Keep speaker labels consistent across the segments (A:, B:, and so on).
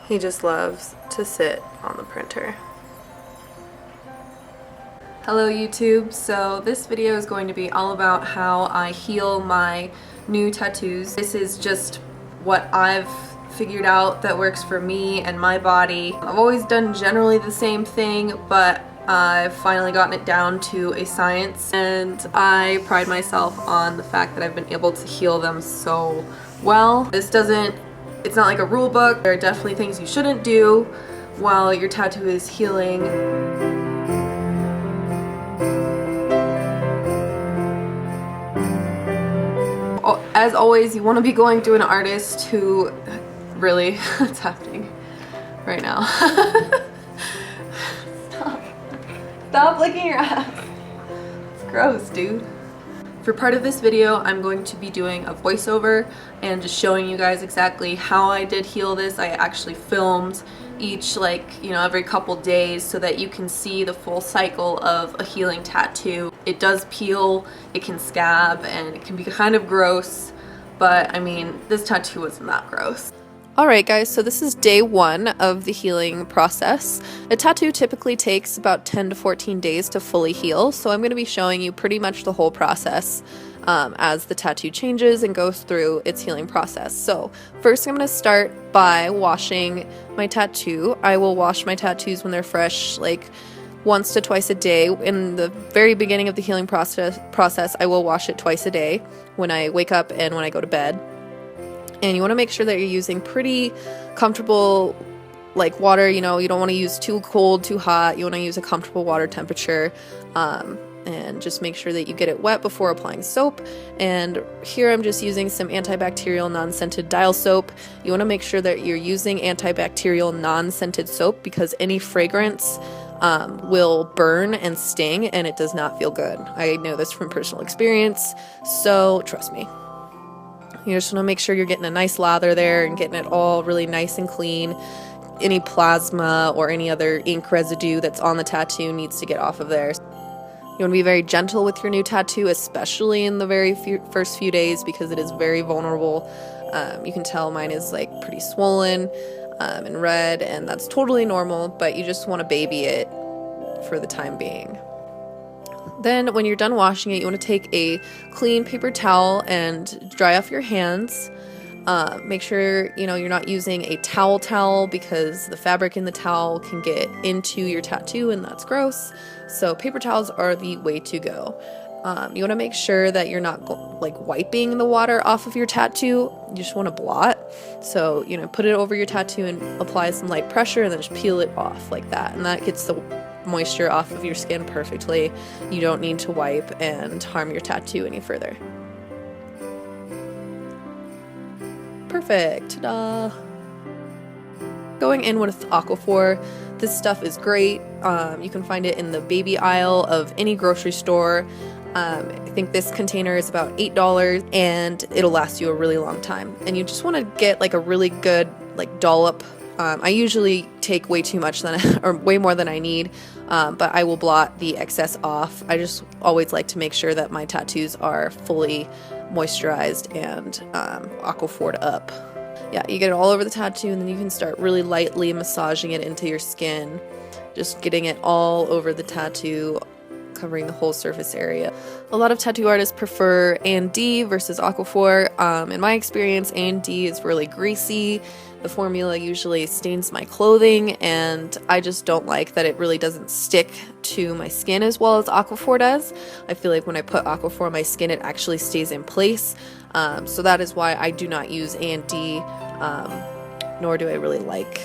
A: He just loves to sit on the printer. Hello YouTube, so this video is going to be all about how I heal my new tattoos. This is just what I've figured out that works for me and my body. I've always done generally the same thing, but I've finally gotten it down to a science, and I pride myself on the fact that I've been able to heal them so well. It's not like a rule book. There are definitely things you shouldn't do while your tattoo is healing. As always, you want to be going to an artist who really, it's happening right now. Stop licking your ass. It's gross, dude. For part of this video, I'm going to be doing a voiceover and just showing you guys exactly how I did heal this. I actually filmed each, every couple days so that you can see the full cycle of a healing tattoo. It does peel, it can scab, and it can be kind of gross, but I mean, this tattoo wasn't that gross. Alright guys, so this is day 1 of the healing process. A tattoo typically takes about 10 to 14 days to fully heal, so I'm going to be showing you pretty much the whole process as the tattoo changes and goes through its healing process. So first I'm going to start by washing my tattoo. I will wash my tattoos when they're fresh, like once to twice a day. In the very beginning of the healing process, I will wash it twice a day, when I wake up and when I go to bed. And you want to make sure that you're using pretty comfortable water. You don't want to use too cold, too hot. You want to use a comfortable water temperature, and just make sure that you get it wet before applying soap. And here I'm just using some antibacterial non-scented dial soap. You want to make sure that you're using antibacterial non-scented soap because any fragrance will burn and sting, and it does not feel good. I know this from personal experience, so trust me. You just want to make sure you're getting a nice lather there and getting it all really nice and clean. Any plasma or any other ink residue that's on the tattoo needs to get off of there. You want to be very gentle with your new tattoo, especially in the first few days, because it is very vulnerable. You can tell mine is pretty swollen and red, and that's totally normal, but you just want to baby it for the time being. Then when you're done washing it, you want to take a clean paper towel and dry off your hands. Make sure you're not using a towel because the fabric in the towel can get into your tattoo, and that's gross. So paper towels are the way to go. You want to make sure that you're not wiping the water off of your tattoo. You just want to blot. So put it over your tattoo and apply some light pressure, and then just peel it off like that, and that gets the moisture off of your skin perfectly. You don't need to wipe and harm your tattoo any further. Perfect. Ta-da! Going in with Aquaphor. This stuff is great. You can find it in the baby aisle of any grocery store. I think this container is about $8, and it'll last you a really long time. And you just want to get a really good dollop. I usually take way too much or way more than I need, but I will blot the excess off. I just always like to make sure that my tattoos are fully moisturized and aquaphored up. Yeah, you get it all over the tattoo, and then you can start really lightly massaging it into your skin, just getting it all over the tattoo, covering the whole surface area. A lot of tattoo artists prefer A&D versus Aquaphor. In my experience, A&D is really greasy. The formula usually stains my clothing, and I just don't like that it really doesn't stick to my skin as well as Aquaphor does. I feel like when I put Aquaphor on my skin, it actually stays in place. So that is why I do not use A&D, nor do I really like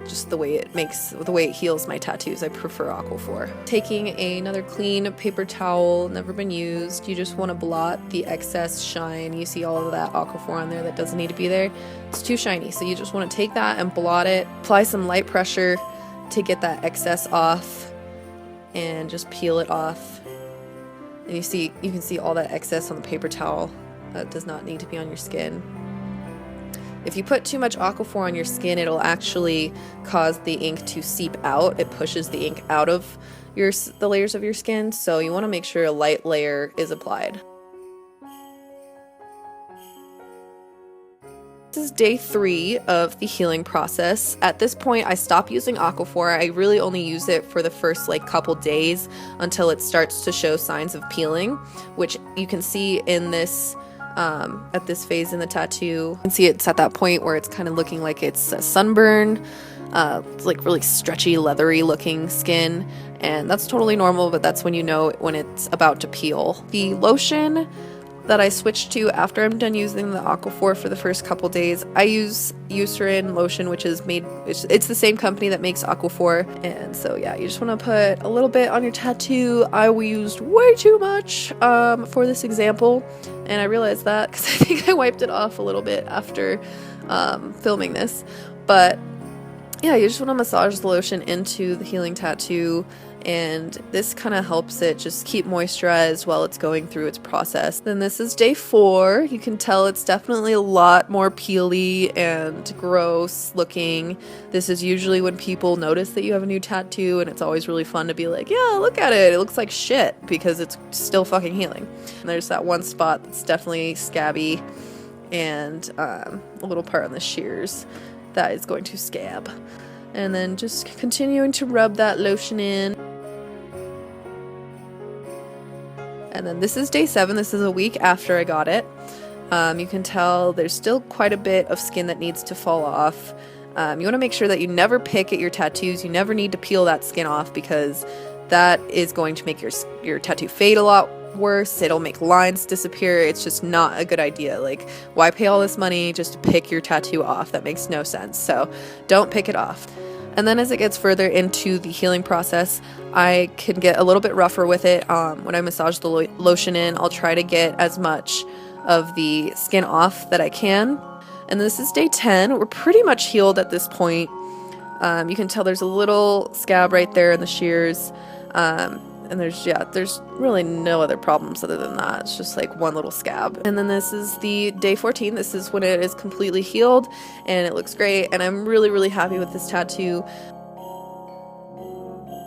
A: just the way it heals my tattoos. I prefer Aquaphor. Taking another clean paper towel, never been used, you just want to blot the excess shine. You see all of that Aquaphor on there that doesn't need to be there. It's too shiny, so you just want to take that and blot it. Apply some light pressure to get that excess off, and just peel it off. And you can see all that excess on the paper towel that does not need to be on your skin. If you put too much Aquaphor on your skin, it'll actually cause the ink to seep out. It pushes the ink out of the layers of your skin, so you want to make sure a light layer is applied. This is day 3 of the healing process. At this point, I stopped using Aquaphor. I really only use it for the first like couple days until it starts to show signs of peeling, which you can see in this at this phase in the tattoo. You can see it's at that point where it's kind of looking like it's a sunburn. It's like really stretchy, leathery looking skin, and that's totally normal, but that's when you know when it's about to peel. The lotion that I switched to after I'm done using the Aquaphor for the first couple days, I use Eucerin Lotion, which is made, it's the same company that makes Aquaphor. And so yeah, you just want to put a little bit on your tattoo. I used way too much for this example, and I realized that because I think I wiped it off a little bit after filming this. But yeah, you just want to massage the lotion into the healing tattoo, and this kind of helps it just keep moisturized while it's going through its process. Then this is day 4. You can tell it's definitely a lot more peely and gross looking. This is usually when people notice that you have a new tattoo, and it's always really fun to be like, yeah, look at it, it looks like shit, because it's still fucking healing. And there's that one spot that's definitely scabby, and a little part on the shears that is going to scab. And then just continuing to rub that lotion in. And then this is day 7. This is a week after I got it. You can tell there's still quite a bit of skin that needs to fall off. You want to make sure that you never pick at your tattoos. You never need to peel that skin off, because that is going to make your tattoo fade a lot worse. It'll make lines disappear. It's just not a good idea. Like, why pay all this money just to pick your tattoo off? That makes no sense. So don't pick it off. And then as it gets further into the healing process, I can get a little bit rougher with it. When I massage the lotion in, I'll try to get as much of the skin off that I can. And this is day 10. We're pretty much healed at this point. You can tell there's a little scab right there in the shears. And there's really no other problems other than that. It's just like one little scab. And then this is the day 14. This is when it is completely healed and it looks great. And I'm really, really happy with this tattoo.